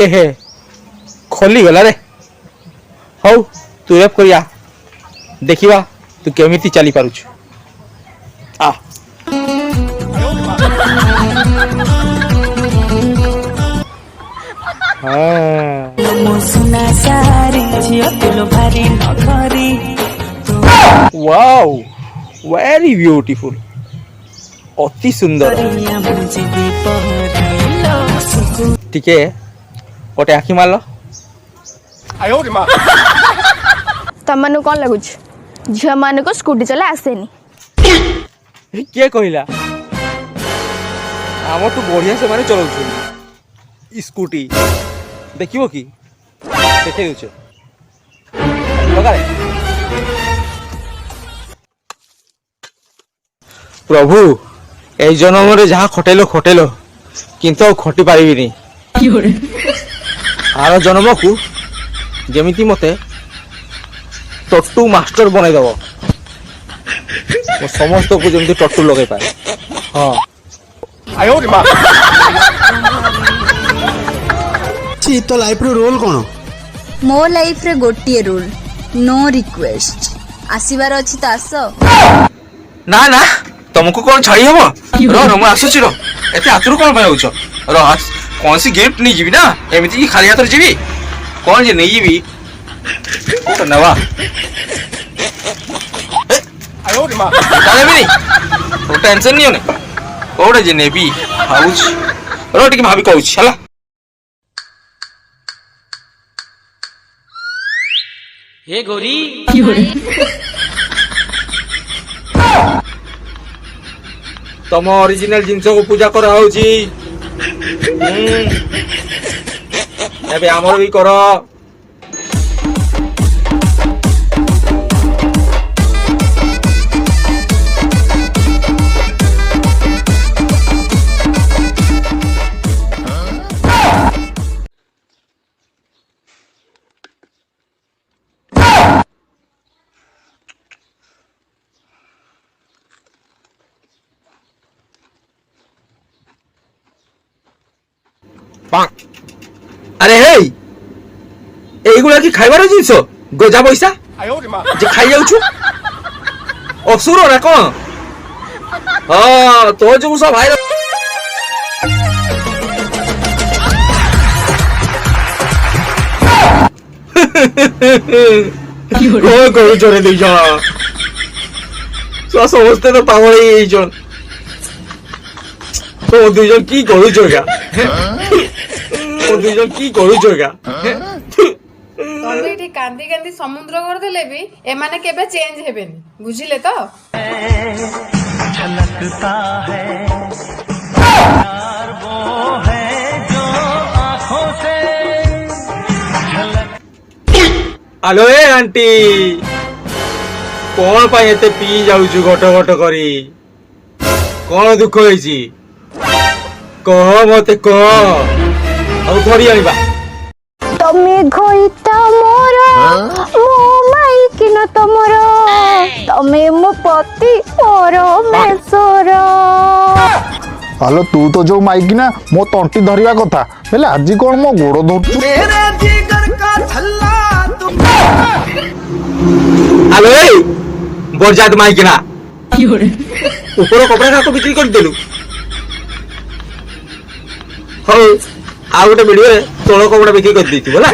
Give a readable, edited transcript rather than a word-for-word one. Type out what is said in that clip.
एहे खोली गला रे हौ तू रेप करिया देखिबा तू केमिति चली पारुछु आ वाओ वेरी ब्यूटीफुल अति सुंदर टिके गोटे आखि मारल तमनु कौन लगुच झियो मान को स्कूटी चला आसेनी किए कहला आम तू बढ़िया से माने चलाऊ स्कूटी देखियो कि देखे दउछ लगा रे प्रभु ए जन्म रे जहाँ खटेलो खटेलो किंतु खटी पारिबिनी आर जन्म को जेमिति मते टट्टू मास्टर बनाई दब वो समस्त को जमी टट्टू लगे पाए हाँ तो लाइफ रो रोल कौन मो लाइफ रे गोटिए रूल नो रिक्वेस्ट आसीबार अछि त आस ना ना तुमको कौन छाड़ी हम रो मैं आसुची रो एते आतुर कौन पाए होछ रो कौन सी गिफ्ट नहीं जीवी ना एमिति की खाली हाथ जीवी कौन जे नहीं जीवी तो नवा आयो रे मां जाने भी नहीं तो टेंशन नहीं होने कोड़े जे नेबी हाउच रो टिके भाभी कहूछ हला हे गौरी तम ओरिजिनल जिंस को पूजा करा होची एबे हमर भी करो अरे हे एगुला की खाइबार जिंस गोजा पैसा जे खाइ जाउछु असुर ना कोन हां तो जो सब भाई को करू चोरे दे जा सो समझते तो पागल ही जन तो दुजन की करू जोगा दुजन की करू जोगा तबे एठी कांदी कांदी समुद्र कर देले भी ए माने केबे चेंज हेबेनी बुझिले तो झलकता है प्यार वो है जो आंखों से हेलो ए आंटी कौन पाई एते पी जाउछु घट घट करी कौन दुख होईची कह मते कह अब थोड़ी आइबा तमे घइता मोर मो माइक न तमर तमे मो पति परमेश्वर हेलो तू तो जो माइक ना मो तंटी धरिया कथा हेले आज कौन मो गोड़ धरछु तेरे जिगर का छल्ला तुम हेलो ए बरजात माइक ना ऊपर कपड़ा का तो बिक्री कर देलु हो आ गोटे वीडियो तोड़ कपड़ा बिक्री कर देती बोला